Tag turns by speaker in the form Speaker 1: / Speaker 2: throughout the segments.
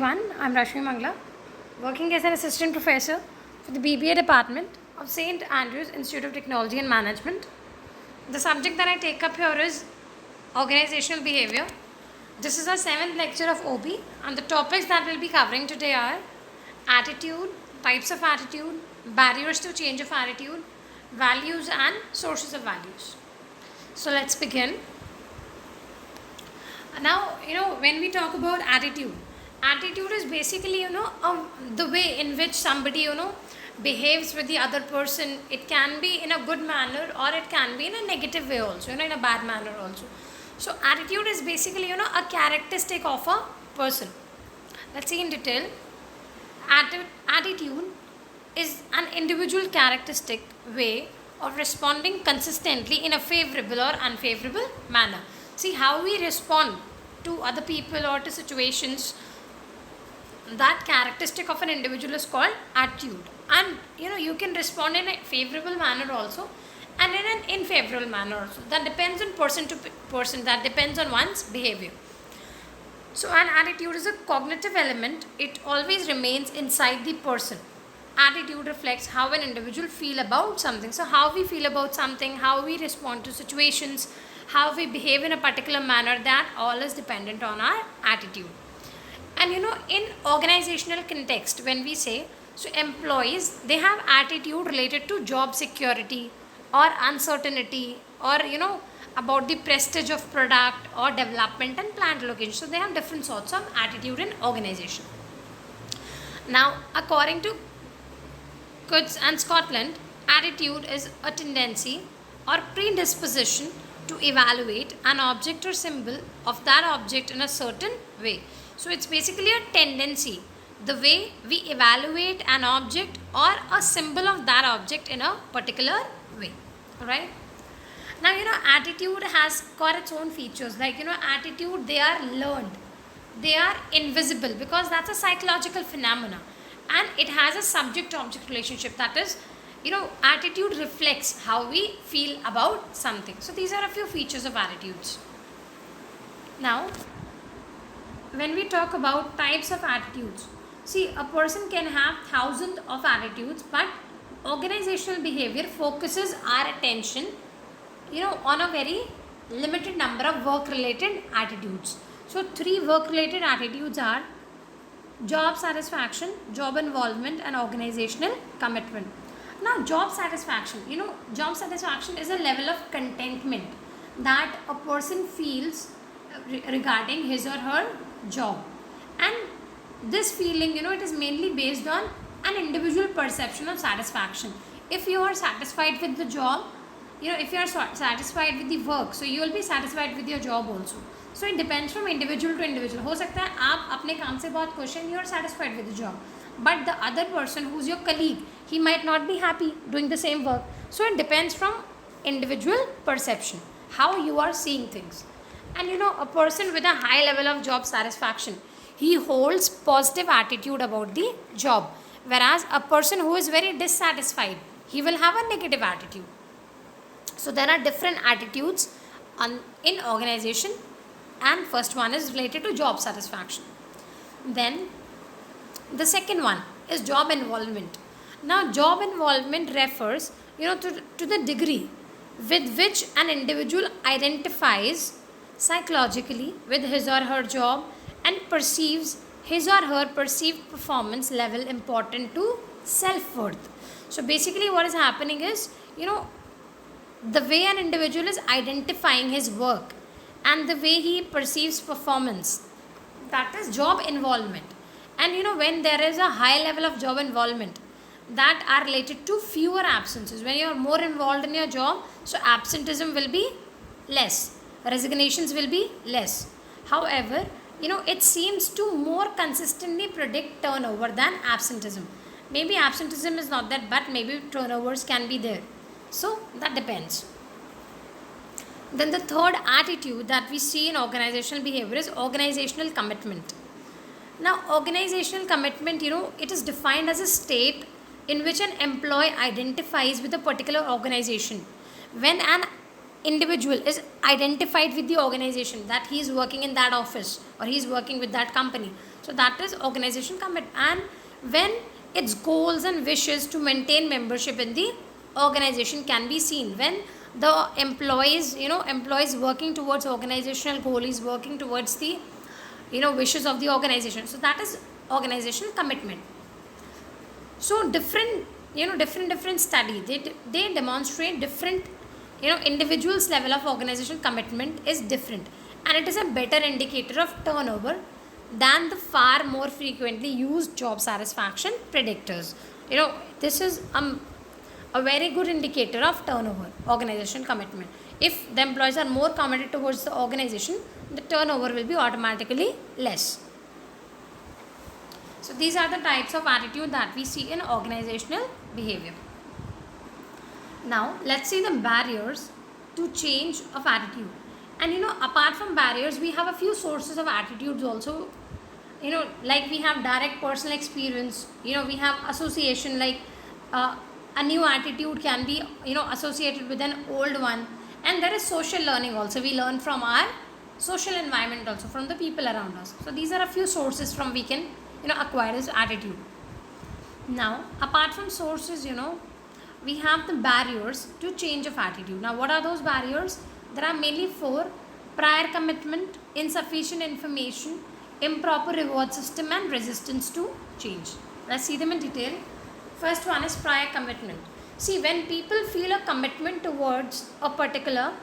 Speaker 1: everyone, I'm Rashmi Mangla, working as an assistant professor for the BBA department of St. Andrews Institute of Technology and Management. The subject that I take up here is organizational behavior. This is our 7th lecture of OB, and the topics that we'll be covering today are attitude, types of attitude, barriers to change of attitude, values and sources of values. So let's begin. Now, when we talk about attitude is basically, the way in which somebody, behaves with the other person. It can be in a good manner or it can be in a negative way also, in a bad manner also. So, attitude is basically, a characteristic of a person. Let's see in detail. Attitude is an individual characteristic way of responding consistently in a favorable or unfavorable manner. See how we respond to other people or to situations. That characteristic of an individual is called attitude, and you can respond in a favorable manner also and in an unfavorable manner also. That depends on person to person, that depends on one's behavior. So an attitude is a cognitive element. It always remains inside the person. Attitude reflects how an individual feel about something. So how we feel about something, how we respond to situations, how we behave in a particular manner, that all is dependent on our attitude. And in organizational context, when we say, so employees, they have attitude related to job security or uncertainty, or about the prestige of product or development and plant location. So they have different sorts of attitude in organization. Now, according to Coutts and Scotland, attitude is a tendency or predisposition to evaluate an object or symbol of that object in a certain way. So it's basically a tendency, the way we evaluate an object or a symbol of that object in a particular way. Alright. Now attitude has got its own features, like attitude, they are learned, they are invisible, because that's a psychological phenomena, and it has a subject object relationship. That is, attitude reflects how we feel about something. So these are a few features of attitudes. Now, when we talk about types of attitudes, see, a person can have thousands of attitudes, but organizational behavior focuses our attention on a very limited number of work related attitudes. So 3 work related attitudes are job satisfaction, job involvement and organizational commitment. Now job satisfaction, job satisfaction is a level of contentment that a person feels regarding his or her job, and this feeling, it is mainly based on an individual perception of satisfaction. If you are satisfied with the job, if you are satisfied with the work, so you will be satisfied with your job also. So it depends from individual to individual. हो सकता है आप अपने काम से बहुत खुश हैं, you are satisfied with the job, but the other person who is your colleague, he might not be happy doing the same work. So it depends from individual perception, how you are seeing things. And a person with a high level of job satisfaction, he holds positive attitude about the job, whereas a person who is very dissatisfied, he will have a negative attitude. So there are different attitudes in organization, and first one is related to job satisfaction. Then the second one is job involvement. Now job involvement refers to the degree with which an individual identifies psychologically with his or her job and perceives his or her perceived performance level important to self-worth. So basically what is happening is, the way an individual is identifying his work and the way he perceives performance, that is job involvement. And when there is a high level of job involvement, that are related to fewer absences. When you are more involved in your job, so absenteeism will be less, resignations will be less. However, it seems to more consistently predict turnover than absenteeism. Maybe absenteeism is not that, but maybe turnovers can be there. So that depends. Then the third attitude that we see in organizational behavior is organizational commitment. Now organizational commitment, it is defined as a state in which an employee identifies with a particular organization. When an individual is identified with the organization, that he is working in that office or he is working with that company, So that is organization commitment. And when its goals and wishes to maintain membership in the organization can be seen, when the employees working towards organizational goal is working towards the wishes of the organization. So that is organizational commitment. So different study, they demonstrate different individuals level of organization commitment is different, and it is a better indicator of turnover than the far more frequently used job satisfaction predictors. This is a very good indicator of turnover, organization commitment. If the employees are more committed towards the organization, the turnover will be automatically less. So these are the types of attitude that we see in organizational behavior. Now let's see the barriers to change of attitude. And apart from barriers, we have a few sources of attitudes also. Like we have direct personal experience. We have association, like a new attitude can be associated with an old one. And there is social learning also. We learn from our social environment also, from the people around us. So these are a few sources from we can acquire this attitude. Now apart from sources, we have the barriers to change of attitude. Now what are those barriers? There are mainly four: prior commitment, insufficient information, improper reward system, and resistance to change. Let's see them in detail. First one is prior commitment. See, when people feel a commitment towards a particular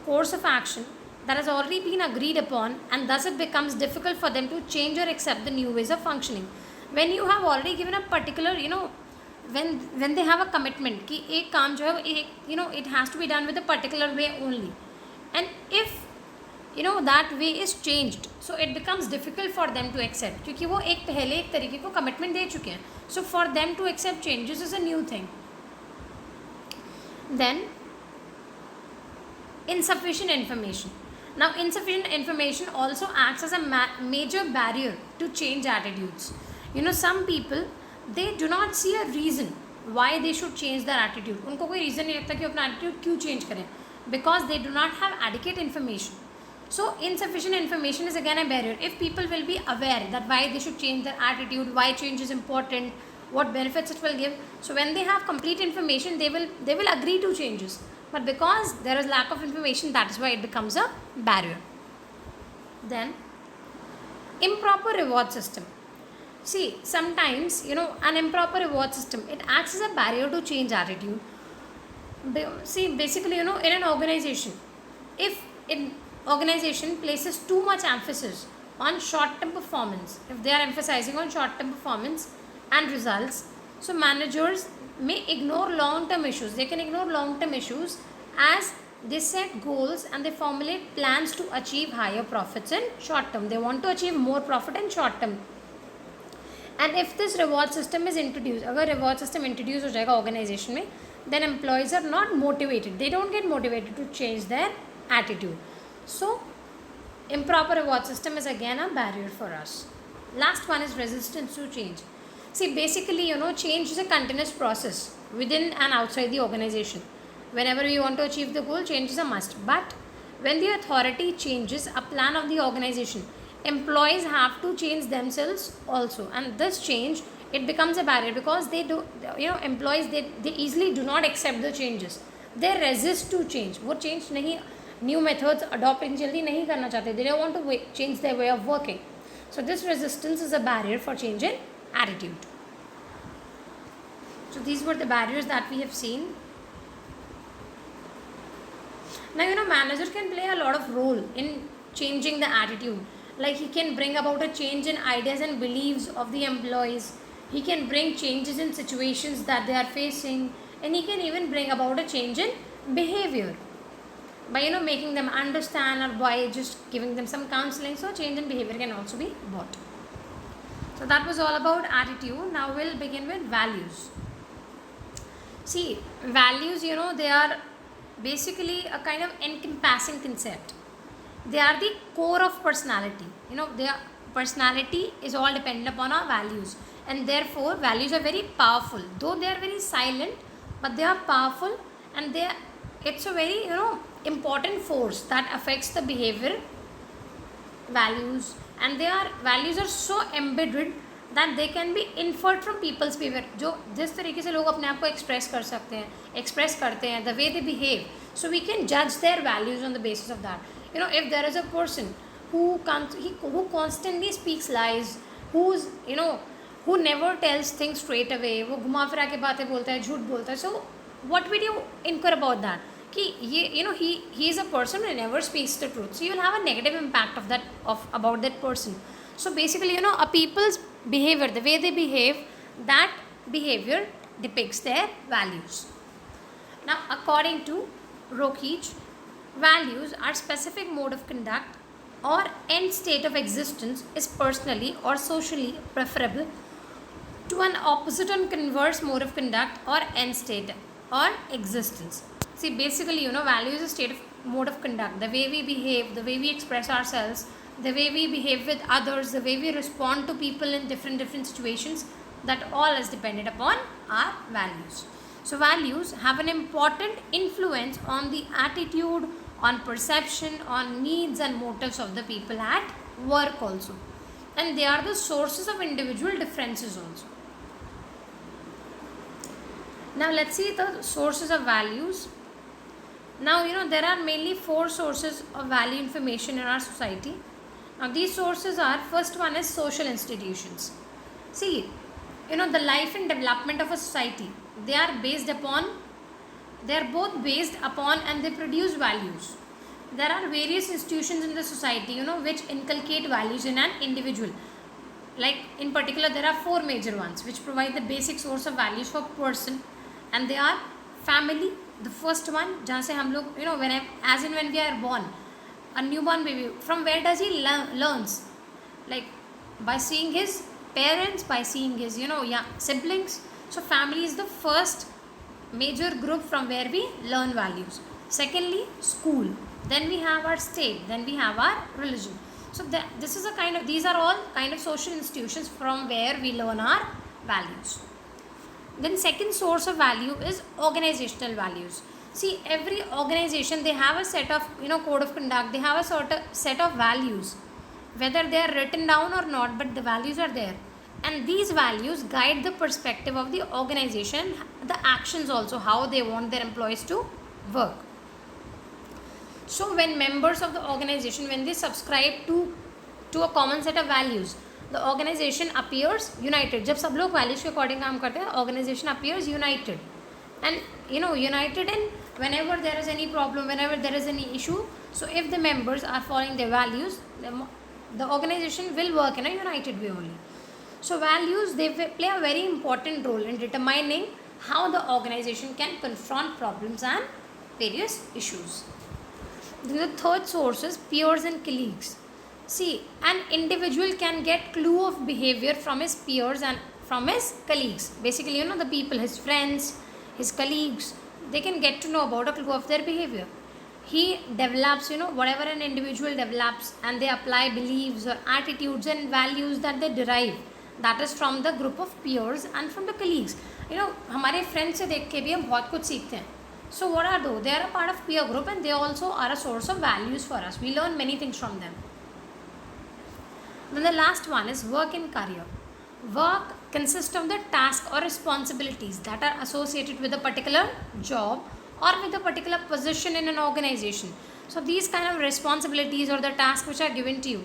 Speaker 1: course of action that has already been agreed upon, and thus it becomes difficult for them to change or accept the new ways of functioning. When you have already given a particular, when they have a commitment कि एक काम जो है it has to be done with a particular way only, and if that way is changed, so it becomes difficult for them to accept, क्योंकि वो पहले एक तरीके को commitment दे चुके हैं. So for them to accept changes is a new thing. Then insufficient information. Now insufficient information also acts as a major barrier to change attitudes. Some people, they do not see a reason why they should change their attitude. उनको कोई reason नहीं लगता कि अपना attitude क्यों change करें, because they do not have adequate information. So insufficient information is again a barrier. If people will be aware that why they should change their attitude, why change is important, what benefits it will give, so when they have complete information, they will agree to changes. But because there is lack of information, that is why it becomes a barrier. Then improper reward system. See, sometimes an improper reward system, it acts as a barrier to change attitude. See, basically in an organization, if an organization places too much emphasis on short-term performance, if they are emphasizing on short-term performance and results, so managers may ignore long-term issues. They can ignore long-term issues as they set goals and they formulate plans to achieve higher profits in short term. They want to achieve more profit in short term. And if this reward system is introduced, अगर reward system introduce हो जाएगा organization में, then employees are not motivated. They don't get motivated to change their attitude. So improper reward system is again a barrier for us. Last one is resistance to change. See, basically, change is a continuous process within and outside the organization. Whenever we want to achieve the goal, change is a must. But when the authority changes a plan of the organization, employees have to change themselves also. And this change, it becomes a barrier because employees, they easily do not accept the changes. They resist to change. वो change नहीं, new methods adopt जल्दी नहीं करना चाहते. They don't want to change their way of working. So this resistance is a barrier for change in attitude. So these were the barriers that we have seen. Now manager can play a lot of role in changing the attitude. Like he can bring about a change in ideas and beliefs of the employees. He can bring changes in situations that they are facing, and he can even bring about a change in behavior by making them understand, or by just giving them some counseling. So change in behavior can also be brought. So that was all about attitude. Now we'll begin with values. See, values, they are basically a kind of encompassing concept. They are the core of personality. Their personality is all dependent upon our values, and therefore values are very powerful. Though they are very silent, but they are powerful, and it's a very important force that affects the behavior, values, and their values are so embedded that they can be inferred from people's behavior. जो जिस तरीके से लोग अपने आप को express कर सकते हैं, express करते हैं, the way they behave, so we can judge their values on the basis of that. You know, if there is a person who constantly speaks lies, who's, you know, who never tells things straight away, वो घुमा फिरा के बातें बोलता है, झूठ बोलता है, so what will you inquire about that? कि ये, you know, he is a person who never speaks the truth, so you will have a negative impact about that person. So basically, you know, a people's behavior, the way they behave, that behavior depicts their values. Now, according to Rokeach, values are specific mode of conduct or end state of existence is personally or socially preferable to an opposite and converse mode of conduct or end state or existence. See, basically, you know, value is a state of mode of conduct. The way we behave, the way we express ourselves, the way we behave with others, the way we respond to people in different situations, that all is dependent upon our values. So values have an important influence on the attitude, on perception, on needs and motives of the people at work also. And they are the sources of individual differences also. Now let's see the sources of values. Now, you know, there are mainly 4 sources of value information in our society. Now these sources are, first one is social institutions. See, you know, the life and development of a society, they are both based upon and they produce values. There are various institutions in the society, you know, which inculcate values in an individual. Like in particular, there are 4 major ones which provide the basic source of values for a person, and they are family, the first one, जहाँ से हम लोग, you know, when we are born, a newborn baby, from where does he learns? Like by seeing his parents, by seeing his, you know, siblings. So family is the first major group from where we learn values. Secondly, school. Then we have our state. Then we have our religion. So these are all kind of social institutions from where we learn our values. Then second source of value is organizational values. See, every organization, they have a set of, you know, code of conduct. They have a sort of set of values, whether they are written down or not, but the values are there. And these values guide the perspective of the organization, the actions also, how they want their employees to work. So when members of the organization, when they subscribe to a common set of values, the organization appears united. जब सब लोग values के according काम करते हैं, organization appears united. And, you know, united in whenever there is any problem, whenever there is any issue. So if the members are following their values, the organization will work in a united way only. So values, they play a very important role in determining how the organization can confront problems and various issues. Then the third source is peers and colleagues. See, an individual can get clue of behavior from his peers and from his colleagues. Basically, you know, the people, his friends, his colleagues, they can get to know about a clue of their behavior. He develops, you know, whatever an individual develops, and they apply beliefs or attitudes and values that they derive. That is from the group of peers and from the colleagues. You know, हमारे friends से देख के भी हम बहुत कुछ सीखते हैं. So what are those? They are a part of peer group and they also are a source of values for us. We learn many things from them. Then the last one is work and career. Work consists of the task or responsibilities that are associated with a particular job or with a particular position in an organization. So these kind of responsibilities or the tasks which are given to you,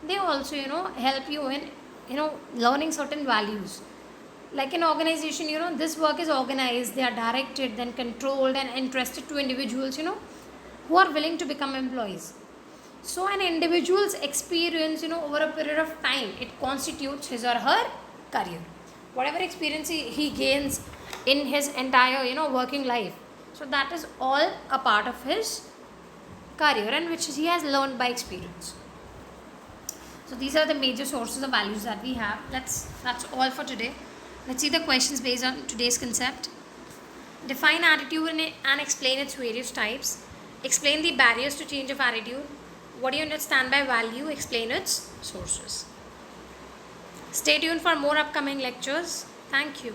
Speaker 1: they also, you know, help you in, you know, learning certain values. Like an organization, you know, this work is organized, they are directed, then controlled and entrusted to individuals, you know, who are willing to become employees. So an individual's experience, you know, over a period of time, it constitutes his or her career. Whatever experience he gains in his entire, you know, working life. So that is all a part of his career and which he has learned by experience. So these are the major sources of values that we have. That's all for today. Let's see the questions based on today's concept. Define attitude and explain its various types. Explain the barriers to change of attitude. What do you understand by value? Explain its sources. Stay tuned for more upcoming lectures. Thank you.